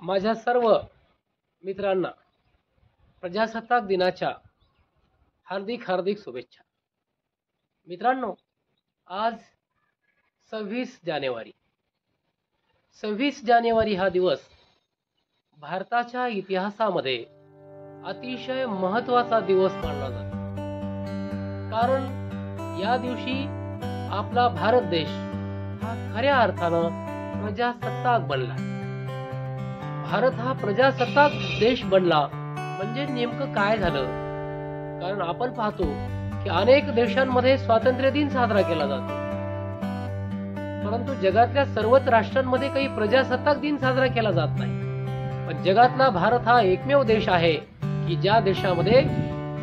माझ्या सर्व मित्रांना प्रजासत्ताक दिनाच्या हार्दिक हार्दिक शुभेच्छा। मित्रांनो, आज 26 जानेवारी हा दिवस भारताच्या इतिहासामध्ये अतिशय महत्त्वाचा दिवस मानला जातो। कारण या दिवशी आपला भारत देश हा खऱ्या अर्थानं प्रजासत्ताक बनला। भारत हा प्रजासत्ताक देश बनला म्हणजे नेमकं काय झालं? कारण आपण पाहतो की अनेक देशांमध्ये स्वातंत्र्य दिन साजरा केला जातो, परंतु जगातल्या सर्वच राष्ट्रांमध्ये काही प्रजासत्ताक दिन साजरा केला जात नाही। पण जगातला भारत हा एकमेव देश आहे की ज्या देशामध्ये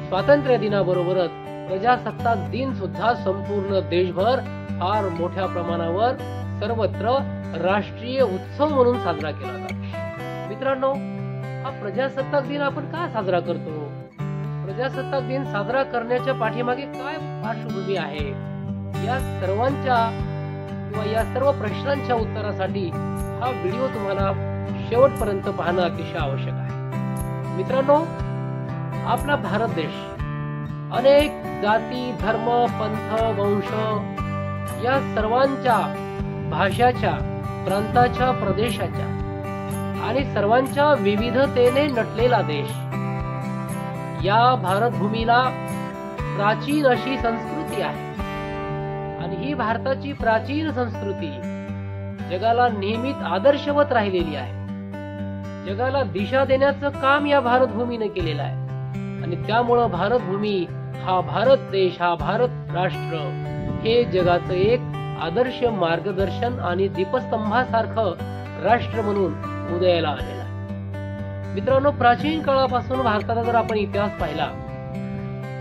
स्वातंत्र्य दिनाबरोबरच प्रजासत्ताक दिन सुद्धा संपूर्ण देशभर फार मोठ्या प्रमाणावर सर्वत्र राष्ट्रीय उत्सव म्हणून साजरा केला जातो। मित्रांनो, हा प्रजासत्ताक दिन आपण का साजरा करतो? प्रजासत्ताक दिन साजरा करण्याच्या पाठीमागे काय पार्श्वभूमी आहे? या सर्व प्रश्नांच्या उत्तरासाठी हा व्हिडिओ तुम्हाला शेवटपर्यंत पाहणं अतिशय आवश्यक आहे। मित्रांनो, आपला भारत देश अनेक जाती, धर्म, पंथ, वंश या सर्वांच्या भाषाच्या, प्रांताच्या, प्रदेशाच्या आणि सर्वांच्या विविधतेने नटलेला देश। या भारत भूमीला प्राचीन अशी संस्कृती आहे आणि ही भारताची प्राचीन संस्कृती जगाला नेहमीच आदर्शवत राहिलेली आहे। जगाला दिशा देण्याचं काम या भारत भूमीने केलेलं आहे आणि त्यामुळं भारत भूमी, हा भारत देश, हा भारत राष्ट्र हे जगाचं एक आदर्श मार्गदर्शन आणि दीपस्तंभासारखं राष्ट्र म्हणून उदयाला आलेला आहे। मित्रांनो, प्राचीन काळापासून भारताचा जर आपण इतिहास पाहिला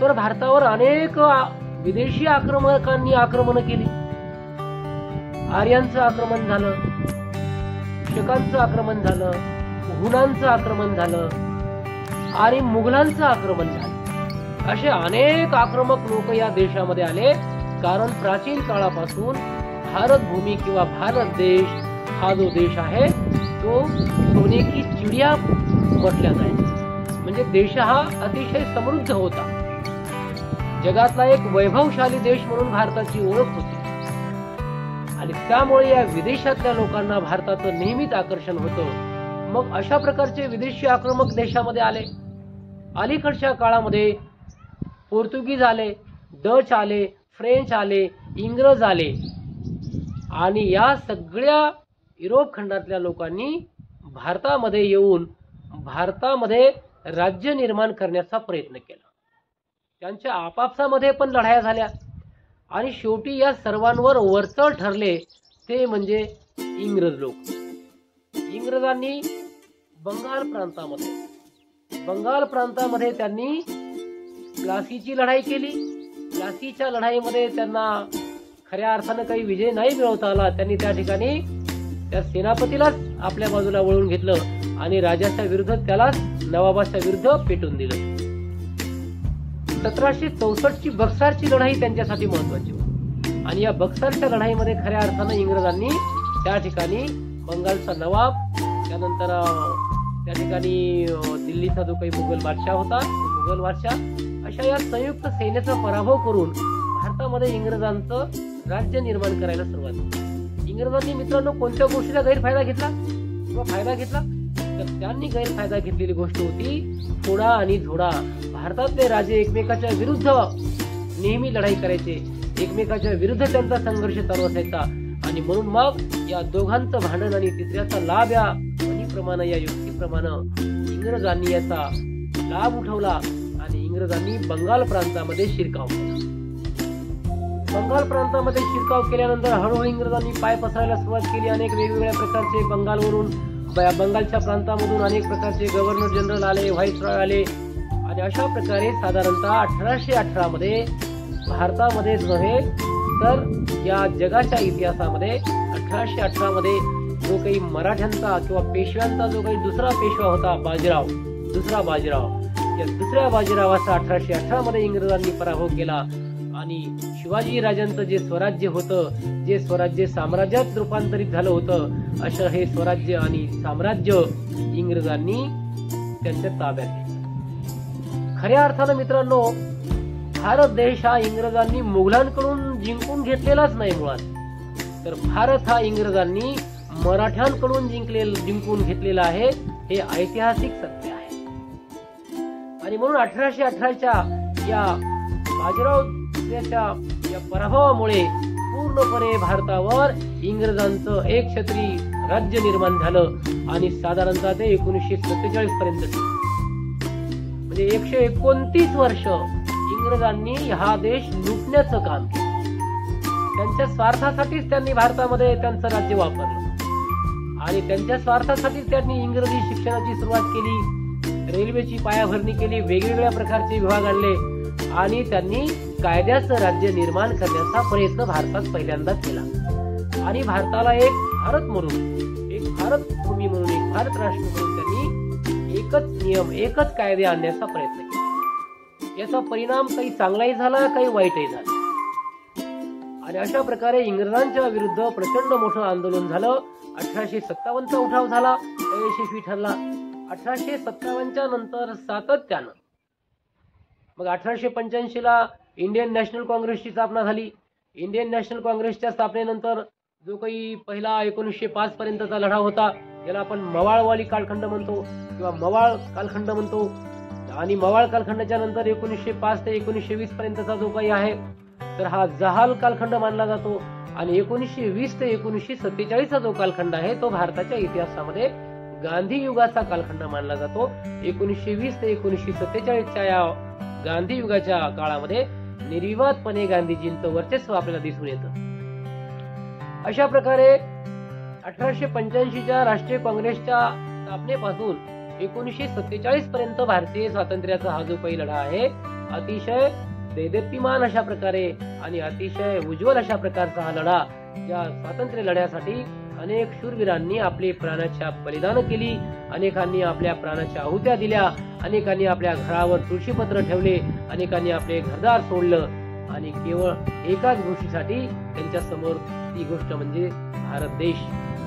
तर भारतावर अनेक विदेशी आक्रमकांनी आक्रमण केली। आर्यांचं आक्रमण झालं, शकांचं आक्रमण झालं, हुनांचं आक्रमण झालं आणि मुघलांचं आक्रमण झालं। असे अनेक आक्रमक लोक या देशामध्ये आले, कारण प्राचीन काळापासून भारत भूमी किंवा भारत देश हा जो देश आहे तो सोने की चिडिया म्हटल्या जायचा। म्हणजे देश हा अतिशय समृद्ध होता, जगातला एक वैभवशाली देश म्हणून भारताची ओळख होती आणि त्यामुळे या विदेशातल्या लोकांना भारताचं नेहमीच आकर्षण होतं। मग अशा प्रकारचे विदेशी आक्रमक देशामध्ये आले। अलीकडच्या काळामध्ये पोर्तुगीज आले, डच आले, फ्रेंच आले, इंग्रज आले आणि या सगळ्या युरोप खंडातल्या लोकांनी भारतामध्ये येऊन भारतामध्ये राज्य निर्माण करण्याचा प्रयत्न केला। त्यांच्या आपापसामध्ये पण लढाया झाल्या आणि शेवटी या सर्वांवर वरचढ ठरले ते म्हणजे इंग्रज लोक। इंग्रजांनी बंगाल प्रांतामध्ये त्यांनी प्लासीची लढाई केली। प्लासीच्या लढाईमध्ये त्यांना खऱ्या अर्थानं काही विजय नाही मिळवता आला। त्यांनी त्या ठिकाणी त्या सेनापतीलाच आपल्या बाजूला वळून घेतलं आणि राजाच्या विरुद्ध, त्यालाच नवाबाच्या विरुद्ध पेटून दिलं। 1764 ची बक्सारची लढाई त्यांच्यासाठी महत्वाची होती आणि या बक्सारच्या लढाईमध्ये खऱ्या अर्थानं इंग्रजांनी त्या ठिकाणी बंगालचा नवाब, त्यानंतर त्या ठिकाणी दिल्लीचा जो काही मुघल बादशाह होता, मुघल बादशाह, अशा या संयुक्त सेनेचा पराभव करून भारतामध्ये इंग्रजांचं राज्य निर्माण करायला सुरुवात केली। इंग्रजांनी मित्रांनो कोणत्या गोष्टीचा गैरफायदा घेतला किंवा फायदा घेतला? तर त्यांनी गैरफायदा घेतलेली गोष्ट होती थोडा आणि झोडा। भारतातले राजे एकमेकाच्या विरुद्ध नेहमी लढाई करायचे, एकमेकाच्या विरुद्ध त्यांचा संघर्ष चालू असायचा आणि म्हणून मग या दोघांचं भांडण आणि तिसऱ्याचा लाभ या म्हणीप्रमाणे, या युक्तीप्रमाणे इंग्रजांनी याचा लाभ उठवला आणि इंग्रजांनी बंगाल प्रांतामध्ये शिरकाव केला। बंगाल प्रांतामध्ये शिरकाव केल्यानंतर हळूहळू इंग्रजांनी पाय पसरायला सुरुवात केली। अनेक वेगवेगळ्या प्रकारचे बंगालच्या प्रांतामधून अनेक प्रकारचे गव्हर्नर जनरल आले, व्हाईसरॉय आले आणि अशा प्रकारे साधारणतः 1818 मध्ये भारतामध्येच नव्हे तर या जगाच्या इतिहासामध्ये 1818 मध्ये जो काही मराठ्यांचा किंवा पेशव्यांचा जो काही दुसरा पेशवा होता, दुसऱ्या बाजीरावाचा 1818 मध्ये इंग्रजांनी पराभव केला आणि शिवाजी राजांचं जे स्वराज्य होतं, जे स्वराज्य साम्राज्यात रूपांतरित झालं होतं, असं हे स्वराज्य आणि साम्राज्य इंग्रजांनी त्यांच्या ताब्यात घेतलं. खऱ्या अर्थानं मित्रांनो, भारत देश हा इंग्रजांनी मुघलांकडून जिंकून घेतलेलाच नाही मुळात, तर भारत हा इंग्रजांनी मराठ्यांकडून जिंकून घेतलेला आहे, हे ऐतिहासिक सत्य आहे. आणि म्हणून 1818च्या या बाजीरावच्या या पराभवामुळे पूर्णपणे भारतावर इंग्रजांचं एकछत्री राज्य निर्माण झालं आणि साधारणतः ते 1947 पर्यंत, म्हणजे 129 वर्ष इंग्रजांनी हा देश लुटण्याचं काम केलं. त्यांच्या स्वार्थासाठीच त्यांनी भारतामध्ये त्यांचं राज्य वापरलं आणि त्यांच्या स्वार्थासाठीच त्यांनी इंग्रजी शिक्षणाची सुरुवात केली, रेल्वेची पायाभरणी केली, वेगवेगळ्या प्रकारचे विभाग आणले आणि त्यांनी कायद्याचं राज्य निर्माण करण्याचा प्रयत्न भारतात पहिल्यांदा केला. आणि भारताला एक भारत म्हणून, एक भारत भूमी म्हणून, एक भारत राष्ट्र म्हणून त्यांनी एकच नियम, एकच कायदे आणण्याचा प्रयत्न केला. याचा परिणाम काही चांगलाही झाला, काही वाईटही झाला. आणि अशा प्रकारे इंग्रजांच्या विरुद्ध प्रचंड मोठं आंदोलन झालं. 1857चा उठाव झाला, यशस्वी ठरला. 1857च्या नंतर सातत्यानं मग 1885ला इंडियन नॅशनल काँग्रेसची स्थापना झाली. इंडियन नॅशनल काँग्रेसच्या स्थापनेनंतर जो काही पहिला 1905 पर्यंतचा लढा होता, ज्याला आपण मवाळवाली कालखंड म्हणतो किंवा मवाळ कालखंड म्हणतो, आणि मवाळ कालखंडाच्या नंतर 1905 ते 1920 पर्यंतचा जो काही आहे, तर हा जहाल कालखंड मानला जातो. आणि 1920 ते 1947चा जो कालखंड आहे, तो भारताच्या इतिहासामध्ये गांधी युगाचा कालखंड मानला जातो. 1920 ते 1947च्या या गांधी युगाच्या काळामध्ये निर्विवादपणे गांधीजींचं वर्चस्व आपल्याला दिसून येतं. अशा प्रकारे 1885च्या राष्ट्रीय काँग्रेसच्या स्थापनेपासून 1947 पर्यंत भारतीय स्वातंत्र्याचा हा जो काही लढा आहे, अतिशय देदीप्यमान अशा प्रकारे आणि अतिशय उज्ज्वल अशा प्रकारचा हा लढा, या स्वातंत्र्य लढ्यासाठी अनेक शूरवीरांनी आपली प्राणाच्या बलिदान केली, अनेकांनी आपल्या प्राणाच्या आहुत्या दिल्या, अनेकांनी आपल्या घरावर तुळशीपत्र ठेवले, अनेकांनी आपले घरदार सोडलं, आणि केवळ एकाच गोष्टीसाठी त्यांच्या समोर, ती गोष्ट म्हणजे भारत देश.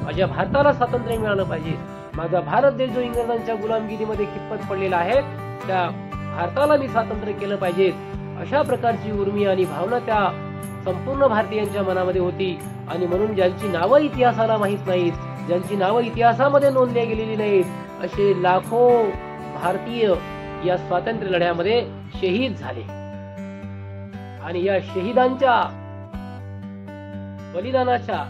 माझ्या भारताला स्वातंत्र्य मिळालं पाहिजे, माझा भारत देश जो इंग्रजांच्या गुलामगिरीमध्ये खिप्पत पडलेला आहे, त्या भारताला मी स्वातंत्र्य केलं पाहिजे, अशा प्रकारची उर्मी आणि भावना त्या संपूर्ण भारतीयांच्या मनामध्ये होती. आणि म्हणून ज्यांची नावं इतिहासाला माहीत नाहीत, ज्यांची नावं इतिहासामध्ये नोंदल्या गेलेली नाहीत, असे लाखो भारतीय या स्वातंत्र्य लढ्यामध्ये शहीद झाले. आणि या शहीदांच्या बलिदानाच्या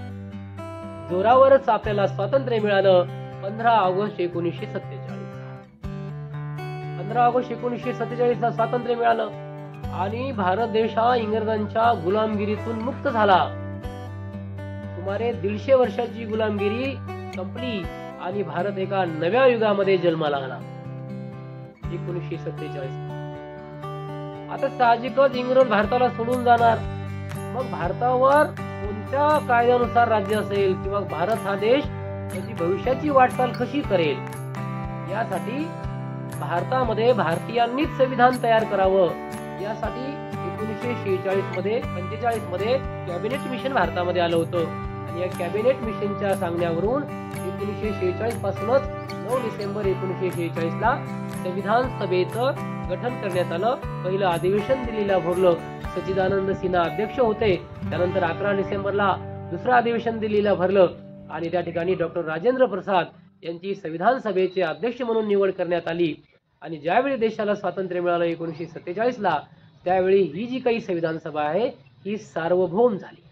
जोरावरच आपल्याला स्वातंत्र्य मिळालं. 15 ऑगस्ट 1947. 15 ऑगस्ट 1947ला स्वातंत्र्य मिळालं आणि भारत देश हा इंग्रजांच्या गुलामगिरीतून मुक्त झाला. सुमारे 150 वर्षाची गुलामगिरी संपली आणि भारत एका नव्या युगामध्ये जन्माला आला 1947. आता साहजिकच इंग्रज भारताला सोडून जाणार, मग भारतावर कोणत्या कायद्यानुसार राज्य असेल किंवा भारत हा देश त्याची भविष्याची वाटचाल कशी करेल, यासाठी भारतामध्ये भारतीयांनीच संविधान तयार करावं. यासाठी 1946 मध्ये 45 मध्ये कॅबिनेट मिशन भारतामध्ये आलं होतं आणि या कॅबिनेट मिशनच्या सांगण्यावरून 1946 पासूनच 9 डिसेंबर 1946 ला संविधान सभेचं गठन करण्यात आलं. पहिलं अधिवेशन दिल्लीला भरलं. सच्चिदानंद सिन्हा अध्यक्ष होते. त्यानंतर 11 डिसेंबरला दुसरं अधिवेशन दिल्लीला भरलं आणि त्या ठिकाणी डॉक्टर राजेंद्र प्रसाद यांची संविधान सभेचे अध्यक्ष म्हणून निवड करण्यात आली. आणि ज्यावेळी देशाला स्वातंत्र्य मिळालं 1947 ला, त्यावेळी ही जी काही संविधान सभा आहे ही सार्वभौम झाली.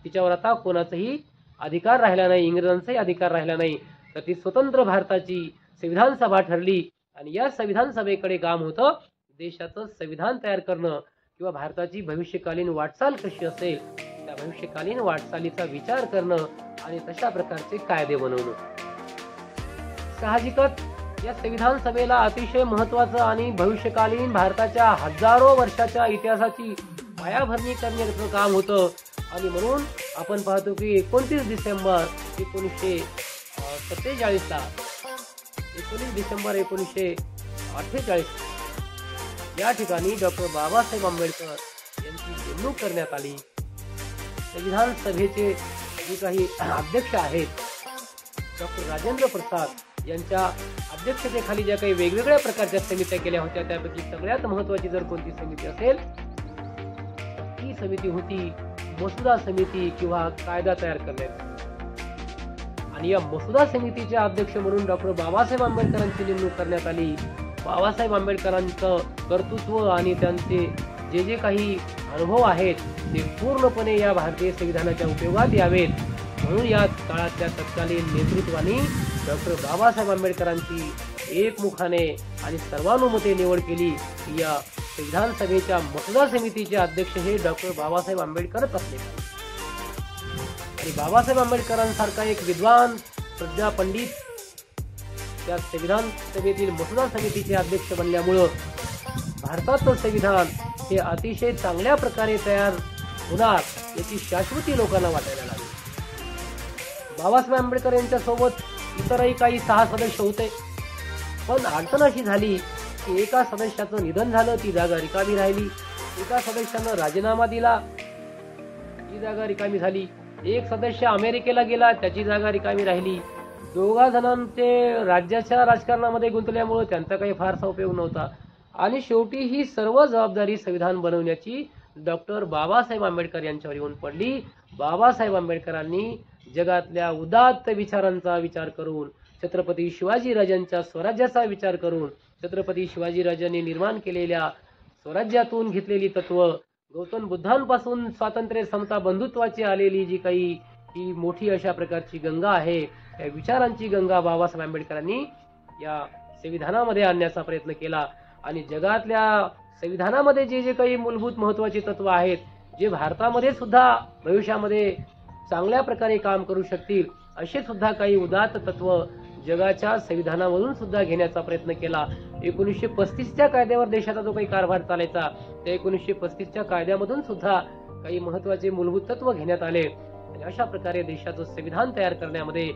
तिच्यावर आता कोणाचाही अधिकार राहिला नाही, इंग्रजांचाही अधिकार राहिला नाही, तर ती स्वतंत्र भारताची संविधान सभा ठरली. आणि या संविधान सभेकडे काम होतं देशाचं संविधान तयार करणं किंवा भारताची भविष्यकालीन वाटचाल कशी असेल, त्या भविष्यकालीन वाटचालीचा विचार करणं आणि तशा प्रकारचे कायदे बनवणं. साहजिकच या संविधान सभेला अतिशय महत्वाचं आणि भविष्यकालीन भारताच्या हजारो वर्षाच्या इतिहासाची पायाभरणी करण्याचं काम होतं. आणि म्हणून आपण पाहतो की 29 डिसेंबर 1947 ला 19 डिसेंबर 1948 या ठिकाणी डॉक्टर बाबासाहेब आंबेडकर यांची नेमणूक करण्यात आली. संविधान सभेचे जे काही अध्यक्ष आहेत डॉक्टर राजेंद्र प्रसाद यांच्या अध्यक्षतेखाली ज्या काही वेगवेगळ्या प्रकारच्या समित्या केल्या होत्या त्यापैकी सगळ्यात महत्वाची जर कोणती समिती असेल ती समिती होती मसुदा समिती किंवा कायदा तयार करण्याची. आणि या मसुदा समितीचे अध्यक्ष म्हणून डॉक्टर बाबासाहेब आंबेडकरांची नेमणूक करण्यात आली. बाबासाहेब आंबेडकरांचं कर्तृत्व आणि त्यांचे जे जे काही अनुभव आहेत ते पूर्णपणे या भारतीय संविधानाच्या उपयोगात यावेत म्हणून या काळातल्या तत्कालीन नेतृत्वाने डॉक्टर बाबासाहेब आंबेडकरांची एकमुखाने आणि सर्वानुमते निवड केली. या संविधान सभेच्या मसुदा समितीचे अध्यक्ष हे डॉक्टर बाबासाहेब आंबेडकरच असले. आणि बाबासाहेब आंबेडकरांसारखा एक विद्वान प्रज्ञा पंडित त्या संविधान सभेतील मसुदा समितीचे अध्यक्ष बनल्यामुळं भारताचं संविधान हे अतिशय चांगल्या प्रकारे तयार होणार याची शाश्वती लोकांना वाटायला लागली. बाबासाहेब आंबेडकर यांच्या सोबत इतरही काही 6 सदस्य होते. पण अडचण अशी झाली की एका सदस्याचं निधन झालं, ती जागा रिकामी राहिली. एका सदस्यानं राजीनामा दिला, ती जागा रिकामी झाली. एक सदस्य अमेरिकेला गेला, त्याची जागा रिकामी राहिली. दोघा जणांचे राज्याच्या राजकारणामध्ये गुंतल्यामुळे त्यांचा काही फारसा उपयोग नव्हता. आणि शेवटी ही सर्व जबाबदारी संविधान बनवण्याची डॉक्टर बाबासाहेब आंबेडकर यांच्यावर येऊन पडली. बाबासाहेब आंबेडकरांनी जगातल्या उदात्त विचारांचा विचार करून, छत्रपती शिवाजीराजांच्या स्वराज्याचा विचार करून, छत्रपती शिवाजीराजांनी निर्माण केलेल्या स्वराज्यातून घेतलेली तत्व, गौतम बुद्धांपासून स्वातंत्र्य, समता, बंधुत्वाची आलेली जी काही ही मोठी अशा प्रकारची गंगा आहे, या विचारांची गंगा बाबासाहेब आंबेडकरांनी या संविधानामध्ये आणण्याचा प्रयत्न केला. आणि जगातल्या संविधानामध्ये जे जे काही मूलभूत महत्वाची तत्व आहेत, जे भारतामध्ये सुद्धा भविष्यामध्ये चांगल्या प्रकारे काम करू शकतील, असे सुद्धा काही उदात्त तत्व जगाच्या संविधानामधून सुद्धा घेण्याचा प्रयत्न केला. 1935च्या कायद्यावर देशाचा जो काही कारभार चालायचा त्या 1935च्या कायद्यामधून सुद्धा काही महत्वाचे मूलभूत तत्व घेण्यात आले. आणि अशा प्रकारे देशाचं संविधान तयार करण्यामध्ये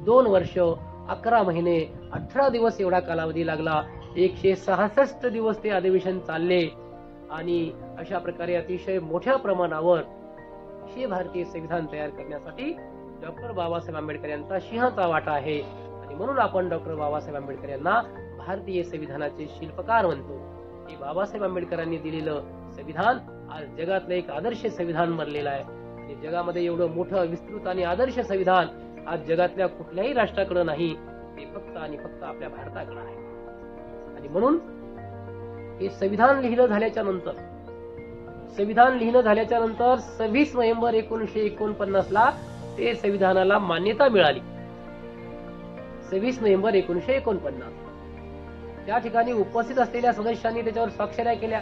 2 वर्ष 11 महिने 18 दिवस एवढा कालावधी लागला. 166 दिवस ते अधिवेशन चालले. आणि अशा प्रकारे अतिशय मोठ्या प्रमाणावर हे भारतीय संविधान तयार करण्यासाठी डॉक्टर बाबासाहेब आंबेडकर यांचा सिंहाचा वाटा आहे. आणि म्हणून आपण डॉक्टर बाबासाहेब आंबेडकर यांना भारतीय संविधानाचे शिल्पकार म्हणतो. हे बाबासाहेब आंबेडकरांनी दिलेलं संविधान आज जगातलं एक आदर्श संविधान बनलेलं आहे. आणि जगामध्ये एवढं मोठं विस्तृत आणि आदर्श संविधान आज जगातल्या कुठल्याही राष्ट्राकडे नाही, ते फक्त आणि फक्त आपल्या भारताकडे आहे. आणि म्हणून हे संविधान लिहिलं झाल्याच्या नंतर 26 नोव्हेंबर 1949 ला ते संविधानाला मान्यता मिळाली. 26 नोव्हेंबर 1949 त्या ठिकाणी उपस्थित असलेल्या सदस्यांनी त्याच्यावर स्वाक्षऱ्या केल्या.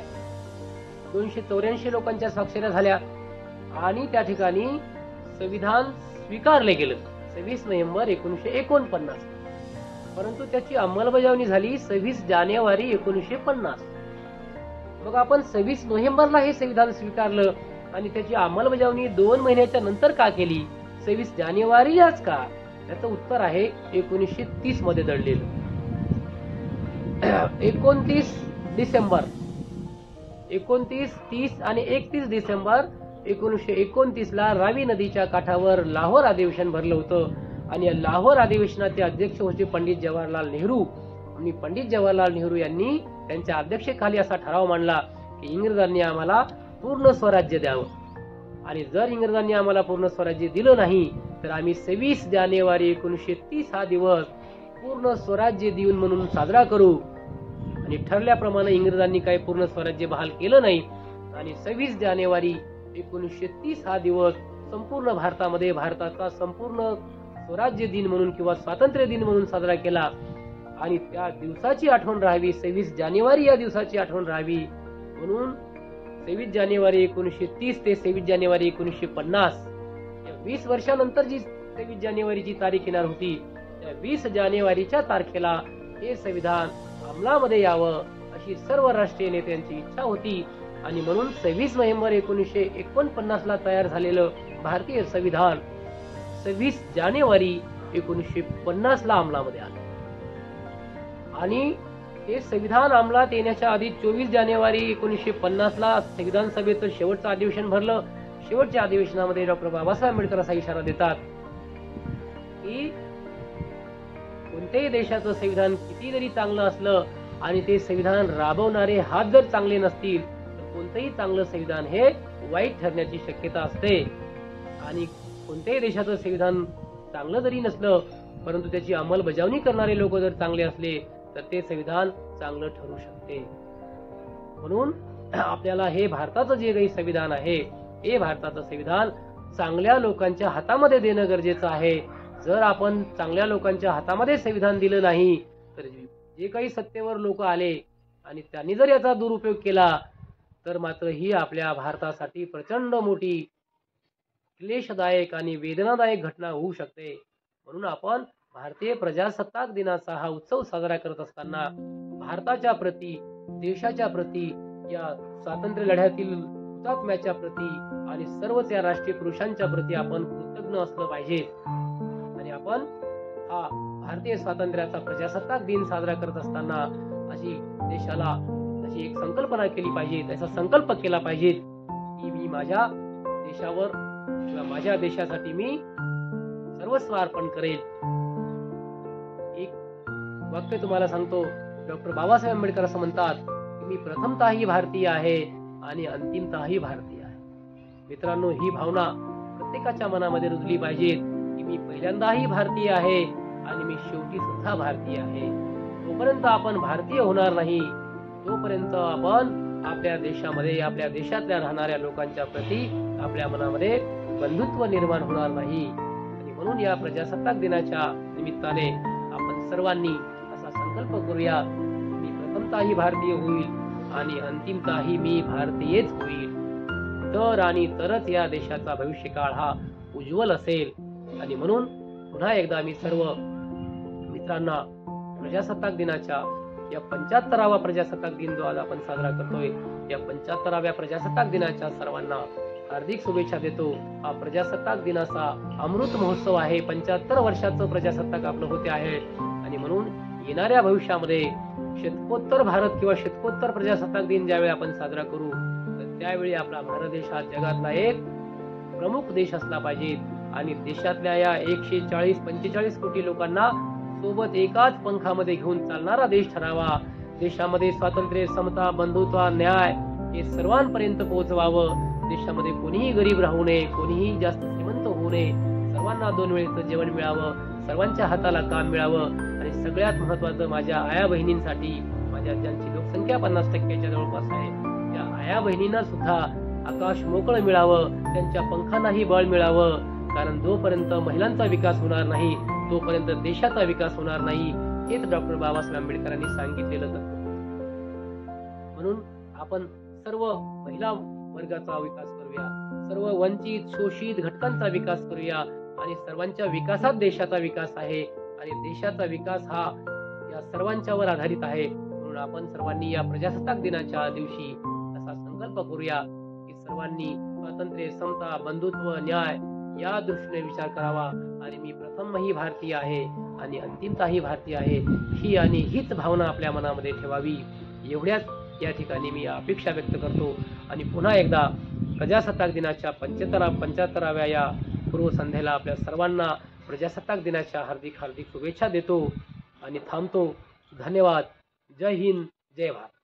284 लोकांच्या स्वाक्षऱ्या झाल्या आणि त्या ठिकाणी संविधान स्वीकारले गेलं 26 नोव्हेंबर 1949. परंतु त्याची अंमलबजावणी झाली 26 जानेवारी 1950. मग आपण 26 नोव्हेंबरला हे संविधान स्वीकारलं आणि त्याची अंमलबजावणी 2 महिन्याच्या नंतर का केली, 26 जानेवारी याच का? त्याचं उत्तर आहे 1930 मध्ये दडलेलं. 29 डिसेंबर 29, 30 आणि 31 डिसेंबर 1929 ला रावी नदीच्या काठावर लाहोर अधिवेशन भरलं होतं. आणि या लाहोर अधिवेशनाचे अध्यक्ष होते पंडित जवाहरलाल नेहरू. आणि पंडित जवाहरलाल नेहरू यांनी त्यांच्या अध्यक्षतेखाली असा ठराव मांडला की इंग्रजांनी आम्हाला पूर्ण स्वराज्य द्यावं. आणि जर इंग्रजांनी आम्हाला पूर्ण स्वराज्य दिलं नाही तर आम्ही 26 जानेवारी 1930 हा दिवस पूर्ण स्वराज्य दिन म्हणून साजरा करू. आणि ठरल्याप्रमाणे इंग्रजांनी काही पूर्ण स्वराज्य बहाल केलं नाही. आणि 26 जानेवारी 1930 हा दिवस संपूर्ण भारतामध्ये भारताचा संपूर्ण स्वराज्य दिन म्हणून किंवा स्वातंत्र्य दिन म्हणून साजरा केला. आणि त्या दिवसाची आठवण राहावी, 26 जानेवारी या दिवसाची आठवण राहावी म्हणून 26 जानेवारी 1930 ते 26 जानेवारी 1950 या 20 वर्षानंतर जी 26 जानेवारीची तारीख येणार होती, त्या 20 जानेवारीच्या तारखेला हे संविधान अंमलामध्ये यावं अशी सर्व राष्ट्रीय नेत्यांची इच्छा होती. आणि म्हणून 26 नोव्हेंबर 1949 ला तयार झालेलं भारतीय संविधान 26 जानेवारी 1950 ला अंमलामध्ये आलं. आणि हे संविधान अंमलात येण्याच्या आधी 24 जानेवारी 1950ला संविधान सभेचं शेवटचं अधिवेशन भरलं. शेवटच्या अधिवेशनामध्ये डॉक्टर बाबासाहेब आंबेडकर असा इशारा देतात की कोणत्याही देशाचं संविधान किती जरी चांगलं असलं आणि ते संविधान राबवणारे हात जर चांगले नसतील तर कोणतंही चांगलं संविधान हे वाईट ठरण्याची शक्यता असते. आणि कोणत्याही देशाचं संविधान चांगलं जरी नसलं परंतु त्याची अंमलबजावणी करणारे लोक जर चांगले असले तर ते संविधान चांगलं ठरू शकते. म्हणून आपल्याला हे भारताचं जे काही संविधान आहे हे भारताचं संविधान चांगल्या लोकांच्या हातामध्ये देणं गरजेचं आहे. जर आपण चांगल्या लोकांच्या हातामध्ये संविधान दिलं नाही तर जे काही सत्तेवर लोक आले आणि त्यांनी जर याचा दुरुपयोग केला तर मात्र ही आपल्या भारतासाठी प्रचंड मोठी क्लेशदायक आणि वेदनादायक घटना होऊ शकते. म्हणून आपण भारतीय प्रजासत्ताक दिनाचा हा उत्सव साजरा करत असताना भारताच्या प्रती, देशाच्या प्रती, या स्वातंत्र्य लढ्यातील हुतात्म्याच्या प्रती आणि सर्वच या राष्ट्रीय पुरुषांच्या प्रती आपण कृतज्ञ असलं पाहिजे. आणि आपण हा भारतीय स्वातंत्र्याचा प्रजासत्ताक दिन साजरा करत असताना अशी देशाला अशी एक संकल्पना केली पाहिजे, त्याचा संकल्प केला पाहिजे की मी माझ्या देशावर किंवा माझ्या देशासाठी मी सर्वस्व अर्पण करेल. एक वाक्य तुम्हाला सांगतो. डॉक्टर बाबासाहेब आंबेडकर असं म्हणतात की मी प्रथमतःही भारतीय आहे आणि अंतिमतःही भारतीय आहे. मित्रांनो, ही भावना प्रत्येकाच्या मनामध्ये रुजली पाहिजे की मी पहिल्यांदाही भारतीय आहे आणि मी शेवटी सुद्धा भारतीय आहे. जोपर्यंत आपण भारतीय होणार नाही तोपर्यंत आपण आपल्या देशामध्ये, आपल्या देशातल्या राहणाऱ्या लोकांच्या प्रती आपल्या मनामध्ये बंधुत्व निर्माण होणार नाही. आणि म्हणून या प्रजासत्ताक दिनाच्या निमित्ताने आपण सर्वांनी असा संकल्प करूया, मी प्रथमतःही भारतीय होईल आणि अंतिमतःही मी भारतीयच होईल. तर आणि तरच या देशाचा भविष्यकाळ हा उज्ज्वल असेल. आणि म्हणून पुन्हा एकदा मी सर्व मित्रांना प्रजासत्ताक दिनाच्या या 75वा प्रजासत्ताक दिन जो आज आपण साजरा करतोय या 75व्या प्रजासत्ताक दिनाच्या सर्वांना हार्दिक शुभेच्छा देतो. हा प्रजासत्ताक दिनाचा अमृत महोत्सव आहे. 75 वर्षाचं प्रजासत्ताक आपलं होते आहे. आणि म्हणून येणाऱ्या भविष्यामध्ये शतकोत्तर भारत किंवा शतकोत्तर प्रजासत्ताक दिन ज्यावेळी आपण साजरा करू तर त्यावेळी आपला भारत देश हा जगातला एक प्रमुख देश असला पाहिजे. आणि देशातल्या या 140-45 कोटी लोकांना सोबत एकाच पंखामध्ये घेऊन चालणारा देश ठरावा. देशामध्ये स्वातंत्र्य, समता, बंधुत्व, न्याय हे सर्वांपर्यंत पोहोचवावं. देशामध्ये कोणीही गरीब राहू नये, कोणीही जास्त श्रीमंत होऊ नये, सर्वांना 2 वेळेचं जेवण मिळावं, सर्वांच्या हाताला काम मिळावं. आणि सगळ्यात महत्वाचं माझ्या आया बहिणींसाठी, माझ्या ज्यांची लोकसंख्या 50% जवळपास आहे, त्या आया बहिणींना सुद्धा आकाश मोकळं मिळावं, त्यांच्या पंखांनाही बळ मिळावं. कारण जोपर्यंत महिलांचा विकास होणार नाही तोपर्यंत देशाचा विकास होणार नाही, हेच डॉक्टर बाबासाहेब आंबेडकरांनी सांगितलेलं तत्व. म्हणून आपण सर्व महिला वर्गाचा विकास करूया, सर्व वंचित, शोषित घटकांचा विकास करूया. आणि सर्वांच्या विकासात देशाचा विकास आहे आणि देशाचा विकास हा या सर्वांच्यावर आधारित आहे. म्हणून आपण सर्वांनी या प्रजासत्ताक दिनाच्या दिवशी असा संकल्प करूया की सर्वांनी स्वातंत्र्य, समता, बंधुत्व, न्याय या दृष्टीने विचार करावा. आणि मी प्रथमही भारतीय आहे आणि अंतिमतःही भारतीय आहे, ही आणि हीच भावना आपल्या मनामध्ये ठेवावी. एवढ्याच या ठिकाणी मी अपेक्षा व्यक्त करतो. आणि पुन्हा एकदा प्रजासत्ताक दिनाच्या 75व्या या पूर्वसंध्येला आपल्या सर्वांना प्रजासत्ताक दिनाच्या हार्दिक शुभेच्छा देतो आणि थांबतो. धन्यवाद. जय हिंद, जय भारत.